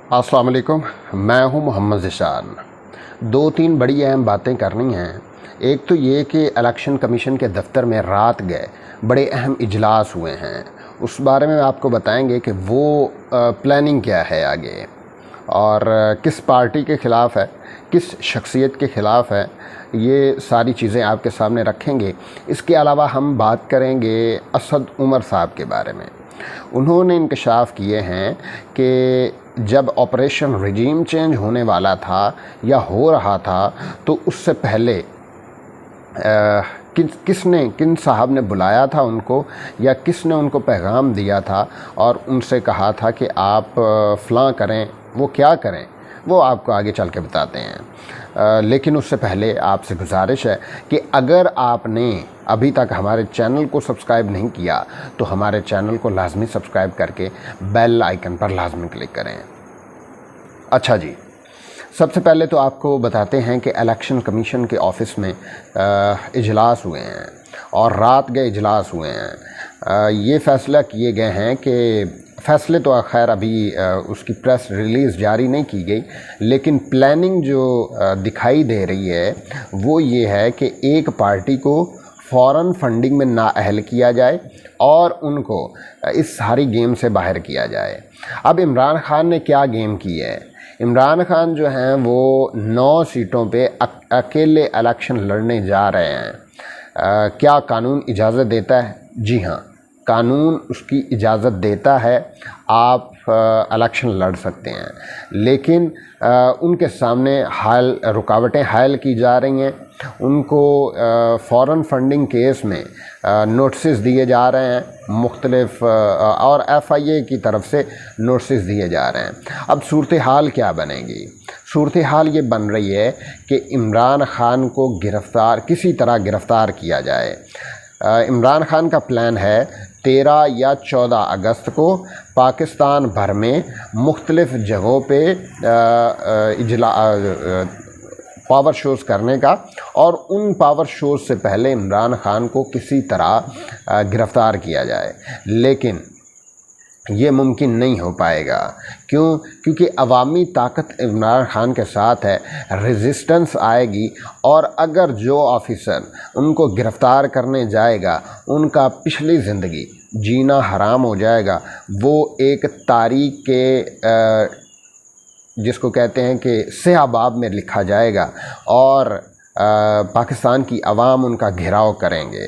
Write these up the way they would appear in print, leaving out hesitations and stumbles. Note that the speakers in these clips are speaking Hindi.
अस्सलाम वालेकुम। मैं हूं मोहम्मद ज़िशान। दो तीन बड़ी अहम बातें करनी हैं। एक तो ये कि इलेक्शन कमीशन के दफ्तर में रात गए बड़े अहम इजलास हुए हैं, उस बारे में आपको बताएंगे कि वो प्लानिंग क्या है आगे और किस पार्टी के ख़िलाफ़ है, किस शख्सियत के ख़िलाफ़ है, ये सारी चीज़ें आपके सामने रखेंगे। इसके अलावा हम बात करेंगे असद उमर साहब के बारे में। उन्होंने इंकशाफ किए हैं कि जब ऑपरेशन रिजीम चेंज होने वाला था या हो रहा था तो उससे पहले किन साहब ने बुलाया था उनको या किसने उनको पैगाम दिया था और उनसे कहा था कि आप फ़लाँ करें, वो क्या करें वो आपको आगे चल के बताते हैं। लेकिन उससे पहले आपसे गुजारिश है कि अगर आपने अभी तक हमारे चैनल को सब्सक्राइब नहीं किया तो हमारे चैनल को लाजमी सब्सक्राइब करके बेल आइकन पर लाजमी क्लिक करें। अच्छा जी, सबसे पहले तो आपको बताते हैं कि इलेक्शन कमीशन के ऑफ़िस में इजलास हुए हैं और रात गए इजलास हुए हैं। ये फ़ैसला किए गए हैं कि फ़ैसले तो खैर अभी उसकी प्रेस रिलीज़ जारी नहीं की गई, लेकिन प्लानिंग जो दिखाई दे रही है वो ये है कि एक पार्टी को फ़ौरन फंडिंग में नाअहल किया जाए और उनको इस सारी गेम से बाहर किया जाए। अब इमरान ख़ान ने क्या गेम की है? इमरान ख़ान जो हैं वो 9 सीटों पे अकेले इलेक्शन लड़ने जा रहे हैं। क्या कानून इजाज़त देता है? जी हाँ, कानून उसकी इजाज़त देता है, आप इलेक्शन लड़ सकते हैं, लेकिन उनके सामने रुकावटें हायल की जा रही हैं। उनको फ़ौरन फंडिंग केस में नोटिस दिए जा रहे हैं मुख्तलिफ और FIA की तरफ से नोटिस दिए जा रहे हैं। अब सूरत हाल क्या बनेगी? सूरत हाल ये बन रही है कि इमरान ख़ान को किसी तरह गिरफ़्तार किया जाए। इमरान ख़ान का प्लान है 13 या 14 अगस्त को पाकिस्तान भर में मुख्तलिफ़ जगहों पे पावर शोज़ करने का, और उन पावर शोज़ से पहले इमरान ख़ान को किसी तरह गिरफ़्तार किया जाए। लेकिन ये मुमकिन नहीं हो पाएगा। क्यों? क्योंकि अवामी ताकत इमरान ख़ान के साथ है, रेजिस्टेंस आएगी, और अगर जो ऑफिसर उनको गिरफ़्तार करने जाएगा उनका पिछली ज़िंदगी जीना हराम हो जाएगा। वो एक तारीख़ के जिसको कहते हैं कि स्याह-बाब में लिखा जाएगा और पाकिस्तान की आवाम उनका घेराव करेंगे।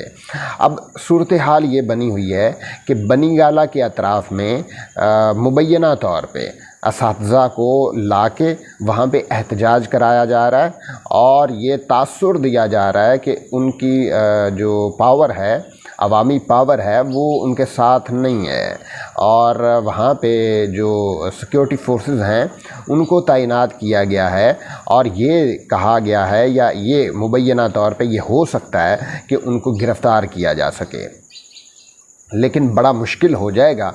अब सूरत हाल ये बनी हुई है कि बनी गाला के अतराफ़ में मुबैना तौर पे असातिज़ा को लाके वहाँ पे एहतजाज कराया जा रहा है और ये तासुर दिया जा रहा है कि उनकी जो पावर है, अवामी पावर है, वो उनके साथ नहीं है, और वहाँ पे जो सिक्योरिटी फोर्सेस हैं उनको तैनात किया गया है, और ये कहा गया है या ये मुबैना तौर पे ये हो सकता है कि उनको गिरफ़्तार किया जा सके। लेकिन बड़ा मुश्किल हो जाएगा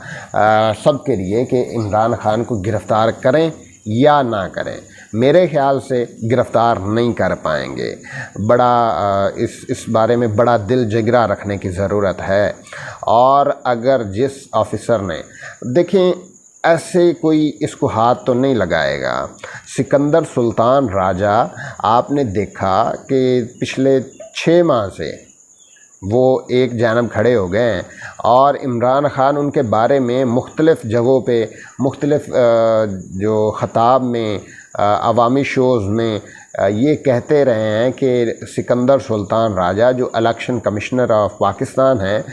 सब के लिए कि इमरान ख़ान को गिरफ़्तार करें या ना करें। मेरे ख़्याल से गिरफ़्तार नहीं कर पाएंगे। बड़ा इस बारे में बड़ा दिल जिगरा रखने की ज़रूरत है। और अगर जिस ऑफ़िसर ने, देखें, ऐसे कोई इसको हाथ तो नहीं लगाएगा। सिकंदर सुल्तान राजा, आपने देखा कि पिछले 6 माह से वो एक जानब खड़े हो गए हैं और इमरान ख़ान उनके बारे में मुख्तलिफ़ जगहों पे मुख्तलिफ़ जो ख़ताब में अवामी शोज़ में ये कहते रहे हैं कि सिकंदर सुल्तान राजा जो इलेक्शन कमिश्नर ऑफ पाकिस्तान हैं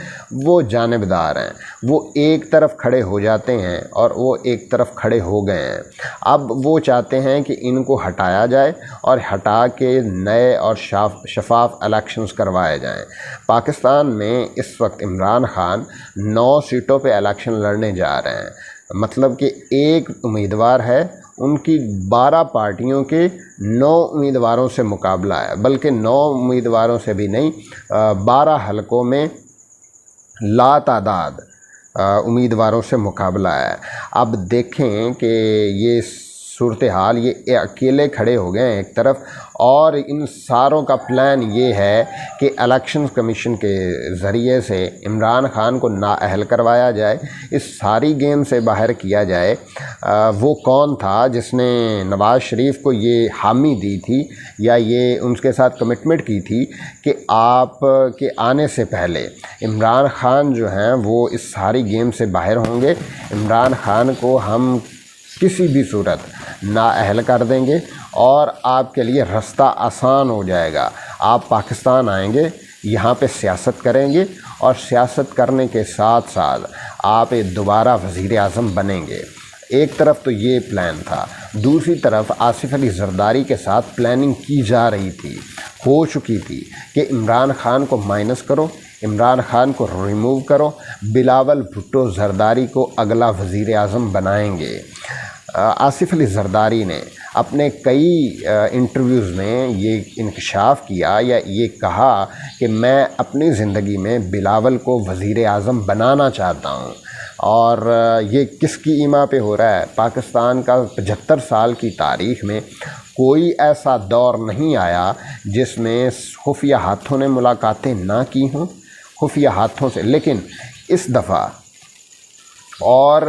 वो जानिबदार हैं। वो एक तरफ खड़े हो जाते हैं और वो एक तरफ खड़े हो गए हैं। अब वो चाहते हैं कि इनको हटाया जाए और हटा के नए और शफाफ इलेक्शंस करवाए जाएं। पाकिस्तान में इस वक्त इमरान ख़ान 9 सीटों पे इलेक्शन लड़ने जा रहे हैं। मतलब कि एक उम्मीदवार है, उनकी 12 पार्टियों के 9 उम्मीदवारों से मुकाबला है, बल्कि 9 उम्मीदवारों से भी नहीं, 12 हलकों में लातादाद उम्मीदवारों से मुकाबला है। अब देखें कि ये सूरत हाल ये अकेले खड़े हो गए हैं एक तरफ, और इन सारों का प्लान ये है कि इलेक्शन कमीशन के ज़रिए से इमरान खान को नाअहल करवाया जाए, इस सारी गेम से बाहर किया जाए। वो कौन था जिसने नवाज़ शरीफ को ये हामी दी थी या ये उनके साथ कमिटमेंट की थी कि आप के आने से पहले इमरान खान जो हैं वो इस सारी गेम से बाहर होंगे, इमरान खान को हम किसी भी सूरत नाअहल कर देंगे और आपके लिए रास्ता आसान हो जाएगा। आप पाकिस्तान आएंगे, यहाँ पे सियासत करेंगे और सियासत करने के साथ साथ आप दोबारा वज़ीर आज़म बनेंगे। एक तरफ तो ये प्लान था, दूसरी तरफ आसिफ अली ज़रदारी के साथ प्लानिंग की जा रही थी, हो चुकी थी कि इमरान खान को माइनस करो, इमरान खान को रिमूव करो, बिलावल भुट्टो ज़रदारी को अगला वज़ीर आज़म बनाएंगे। आसिफ अली ज़रदारी ने अपने कई इंटरव्यूज़ में ये इंकशाफ किया या ये कहा कि मैं अपनी ज़िंदगी में बिलावल को वज़ीर आज़म बनाना चाहता हूँ। और ये किसकी ईमा पे हो रहा है? पाकिस्तान का 75 साल की तारीख़ में कोई ऐसा दौर नहीं आया जिसमें खुफिया हाथों ने मुलाकातें ना की हों, खुफिया हाथों से। लेकिन इस दफ़ा और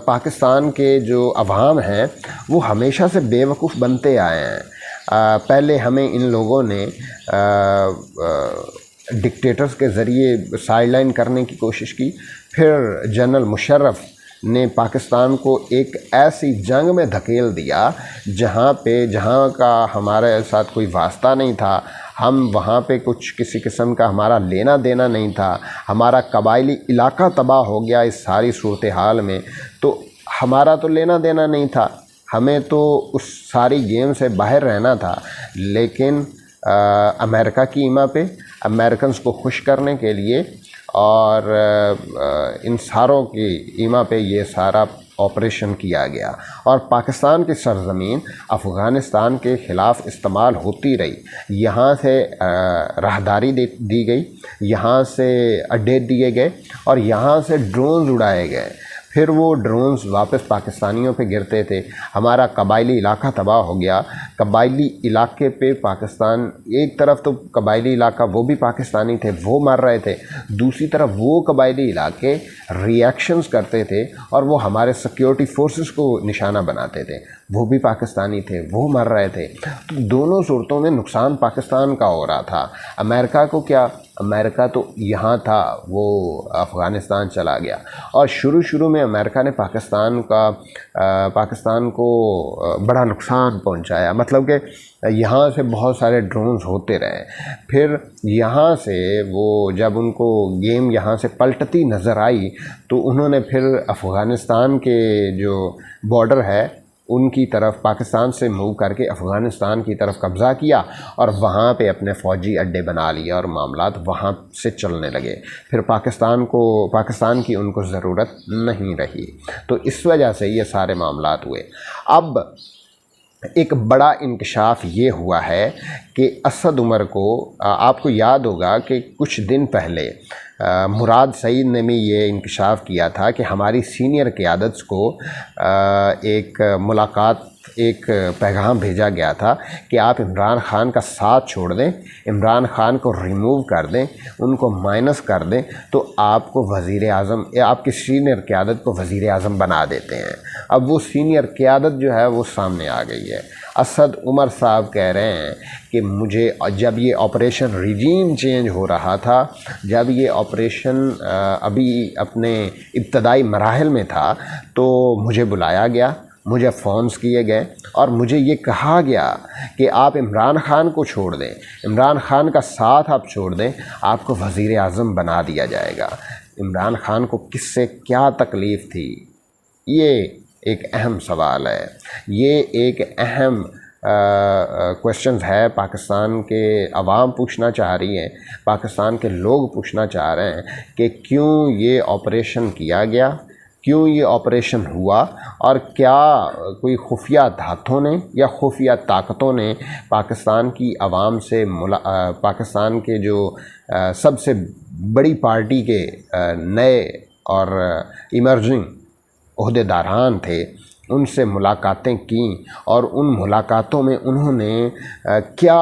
पाकिस्तान के जो अवाम हैं वो हमेशा से बेवकूफ़ बनते आए हैं। पहले हमें इन लोगों ने डिक्टेटर्स के ज़रिए साइडलाइन करने की कोशिश की, फिर जनरल मुशर्रफ ने पाकिस्तान को एक ऐसी जंग में धकेल दिया जहाँ का हमारे साथ कोई वास्ता नहीं था, हम वहाँ पे कुछ किसी किस्म का हमारा लेना देना नहीं था, हमारा कबायली इलाका तबाह हो गया इस सारी सूरत हाल में। तो हमारा तो लेना देना नहीं था, हमें तो उस सारी गेम से बाहर रहना था। लेकिन अमेरिका की ईमा पे, अमेरिकन को खुश करने के लिए और इन सारों की ईमा पे ये सारा ऑपरेशन किया गया और पाकिस्तान की सरज़मीन अफ़गानिस्तान के ख़िलाफ़ इस्तेमाल होती रही। यहाँ से राहदारी दी गई, यहाँ से अड्डे दिए गए और यहाँ से ड्रोन उड़ाए गए। फिर वो ड्रोन्स वापस पाकिस्तानियों पे गिरते थे, हमारा कबायली इलाका तबाह हो गया। कबायली इलाके पे पाकिस्तान, एक तरफ तो कबायली इलाका वो भी पाकिस्तानी थे, वो मर रहे थे, दूसरी तरफ वो कबायली इलाके रिएक्शंस करते थे और वो हमारे सिक्योरिटी फोर्सेस को निशाना बनाते थे, वो भी पाकिस्तानी थे, वो मर रहे थे। तो दोनों सूरतों में नुकसान पाकिस्तान का हो रहा था। अमेरिका को क्या, अमेरिका तो यहाँ था, वो अफ़गानिस्तान चला गया। और शुरू में अमेरिका ने पाकिस्तान को बड़ा नुकसान पहुँचाया, मतलब कि यहाँ से बहुत सारे ड्रोन्स होते रहे। फिर यहाँ से वो जब उनको गेम यहाँ से पलटती नज़र आई तो उन्होंने फिर अफ़गानिस्तान के जो बॉर्डर है उनकी तरफ, पाकिस्तान से मूव करके अफ़गानिस्तान की तरफ कब्ज़ा किया और वहाँ पे अपने फ़ौजी अड्डे बना लिए और मामलात वहाँ से चलने लगे। फिर पाकिस्तान की उनको ज़रूरत नहीं रही, तो इस वजह से ये सारे मामलात हुए। अब एक बड़ा इंकशाफ ये हुआ है कि असद उमर को, आपको याद होगा कि कुछ दिन पहले मुराद सईद ने भी ये इंकशाफ किया था कि हमारी सीनियर क़यादत को एक मुलाकात, एक पैगाम भेजा गया था कि आप इमरान खान का साथ छोड़ दें, इमरान खान को रिमूव कर दें, उनको माइनस कर दें, तो आपको वज़ीर आज़म या आपकी सीनियर क़यादत को वज़ीर आज़म बना देते हैं। अब वो सीनियर क़यादत जो है वो सामने आ गई है। असद उमर साहब कह रहे हैं कि मुझे, जब ये ऑपरेशन रिजीम चेंज हो रहा था, जब ये ऑपरेशन अभी अपने इब्तदाई मराहिल में था, तो मुझे बुलाया गया, मुझे फ़ोन्स किए गए और मुझे ये कहा गया कि आप इमरान खान को छोड़ दें, इमरान खान का साथ आप छोड़ दें, आपको वज़ीर आज़म बना दिया जाएगा। इमरान खान को किससे क्या तकलीफ़ थी, ये एक अहम सवाल है, ये एक अहम क्वेश्चन है। पाकिस्तान के अवाम पूछना चाह रही हैं, पाकिस्तान के लोग पूछना चाह रहे हैं कि क्यों ये ऑपरेशन किया गया, क्यों ये ऑपरेशन हुआ और क्या कोई खुफिया धातों ने या खुफिया ताकतों ने पाकिस्तान की आवाम से पाकिस्तान के जो सबसे बड़ी पार्टी के नए और इमर्जिंग ओहदेदारान थे, उनसे मुलाकातें की और उन मुलाकातों में उन्होंने क्या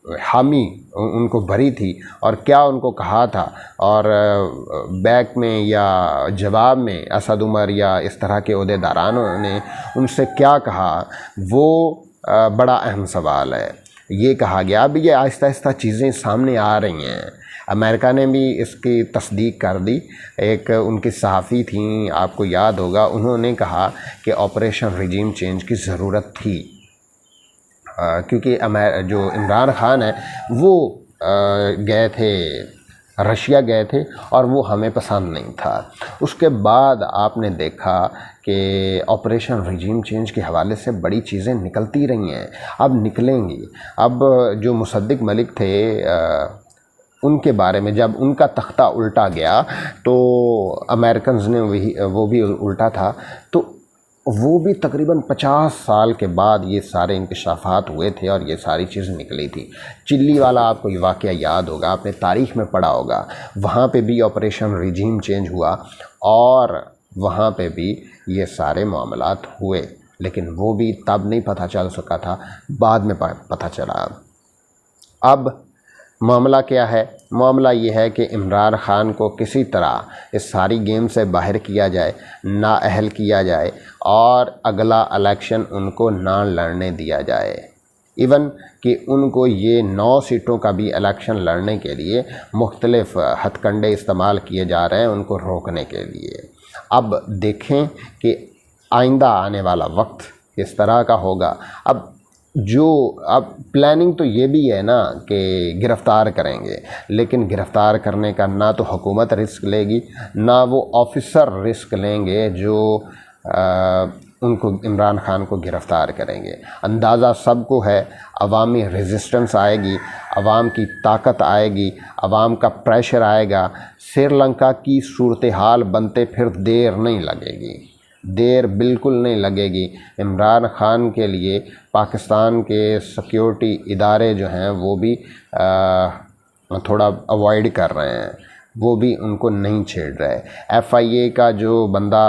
हामी उनको भरी थी और क्या उनको कहा था, और बैक में या जवाब में असद उमर या इस तरह के ओहदेदारानों ने उनसे क्या कहा, वो बड़ा अहम सवाल है। ये कहा गया, अब ये आहिस्ता आहिस्ता चीज़ें सामने आ रही हैं। अमेरिका ने भी इसकी तस्दीक कर दी। एक उनकी सहाफ़ी थी, आपको याद होगा, उन्होंने कहा कि ऑपरेशन रिजीम चेंज की ज़रूरत थी, क्योंकि जो इमरान खान है वो गए थे, रशिया गए थे और वो हमें पसंद नहीं था। उसके बाद आपने देखा कि ऑपरेशन रिजीम चेंज के हवाले से बड़ी चीज़ें निकलती रही हैं, अब निकलेंगी। अब जो मुसद्दिक मलिक थे उनके बारे में जब उनका तख्ता उल्टा गया तो अमेरिकन्स ने वो भी उल्टा था, तो वो भी तकरीबन 50 साल के बाद ये सारे इंकशाफात हुए थे और ये सारी चीज़ें निकली थी। चिल्ली वाला आपको ये वाक़या याद होगा, आपने तारीख़ में पढ़ा होगा, वहाँ पे भी ऑपरेशन रिजीम चेंज हुआ और वहाँ पे भी ये सारे मामलात हुए, लेकिन वो भी तब नहीं पता चल सका था, बाद में पता चला। अब मामला क्या है? मामला ये है कि इमरान खान को किसी तरह इस सारी गेम से बाहर किया जाए, नाअहल किया जाए और अगला इलेक्शन उनको ना लड़ने दिया जाए। इवन कि उनको ये 9 सीटों का भी इलेक्शन लड़ने के लिए मुख्तलिफ हथकंडे इस्तेमाल किए जा रहे हैं उनको रोकने के लिए। अब देखें कि आइंदा आने वाला वक्त इस तरह का होगा। अब प्लानिंग तो ये भी है ना कि गिरफ़्तार करेंगे, लेकिन गिरफ़्तार करने का ना तो हुकूमत रिस्क लेगी, ना वो ऑफिसर रिस्क लेंगे जो उनको इमरान खान को गिरफ़्तार करेंगे। अंदाज़ा सबको है, अवामी रेजिस्टेंस आएगी, अवाम की ताकत आएगी, अवाम का प्रेशर आएगा। श्रीलंका की सूरत हाल बनते फिर देर नहीं लगेगी, देर बिल्कुल नहीं लगेगी। इमरान खान के लिए पाकिस्तान के सिक्योरिटी इदारे जो हैं वो भी थोड़ा अवॉइड कर रहे हैं, वो भी उनको नहीं छेड़ रहे। FIA का जो बंदा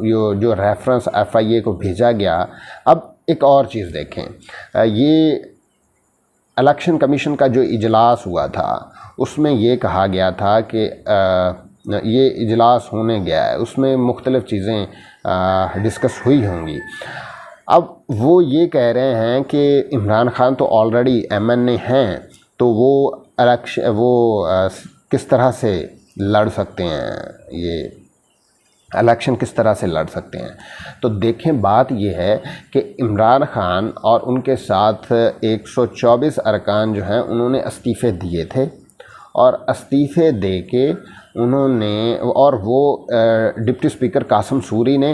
जो रेफरेंस FIA को भेजा गया। अब एक और चीज़ देखें, ये इलेक्शन कमीशन का जो इजलास हुआ था उसमें ये कहा गया था कि ये इजलास होने गया है, उसमें मुख्तलिफ़ चीज़ें डिस्कस हुई होंगी। अब वो ये कह रहे हैं कि इमरान खान तो ऑलरेडी MNA हैं, तो वो किस तरह से लड़ सकते हैं, ये इलेक्शन किस तरह से लड़ सकते हैं। तो देखें, बात ये है कि इमरान खान और उनके साथ 124 अरकान जो हैं उन्होंने इस्तीफ़े दिए थे और इस्तीफ़े दे के उन्होंने, और वो डिप्टी स्पीकर कासिम सूरी ने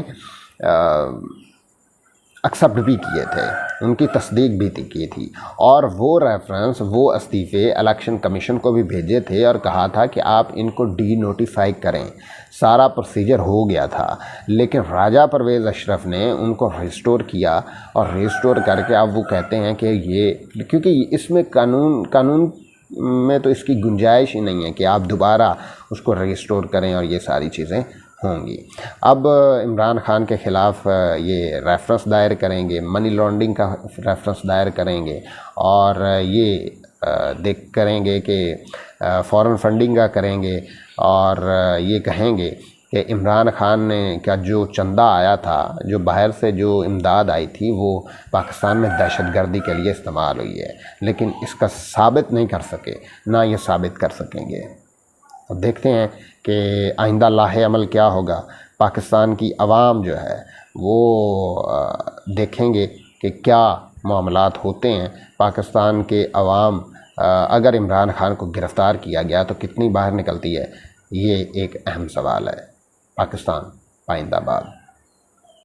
एक्सेप्ट भी किए थे, उनकी तस्दीक भी की थी, और वो रेफरेंस, वो इस्तीफ़े इलेक्शन कमीशन को भी भेजे थे और कहा था कि आप इनको डी नोटिफाई करें। सारा प्रोसीजर हो गया था, लेकिन राजा परवेज़ अशरफ ने उनको रिस्टोर किया और रिस्टोर करके अब वो कहते हैं कि ये, क्योंकि इसमें कानून में तो इसकी गुंजाइश ही नहीं है कि आप दोबारा उसको रिस्टोर करें और ये सारी चीज़ें होंगी। अब इमरान खान के ख़िलाफ़ ये रेफरेंस दायर करेंगे, मनी लॉन्ड्रिंग का रेफरेंस दायर करेंगे और ये करेंगे कि फ़ॉरेन फंडिंग का करेंगे और ये कहेंगे कि इमरान खान ने क्या जो चंदा आया था, जो बाहर से जो इमदाद आई थी, वो पाकिस्तान में दहशतगर्दी के लिए इस्तेमाल हुई है, लेकिन इसका साबित नहीं कर सके, ना ये साबित कर सकेंगे। अब देखते हैं कि आइंदा लाहे अमल क्या होगा। पाकिस्तान की आवाम जो है वो देखेंगे कि क्या मामलात होते हैं। पाकिस्तान के आवाम अगर इमरान खान को गिरफ़्तार किया गया तो कितनी बाहर निकलती है, ये एक अहम सवाल है। पाकिस्तान पाइंदाबाद।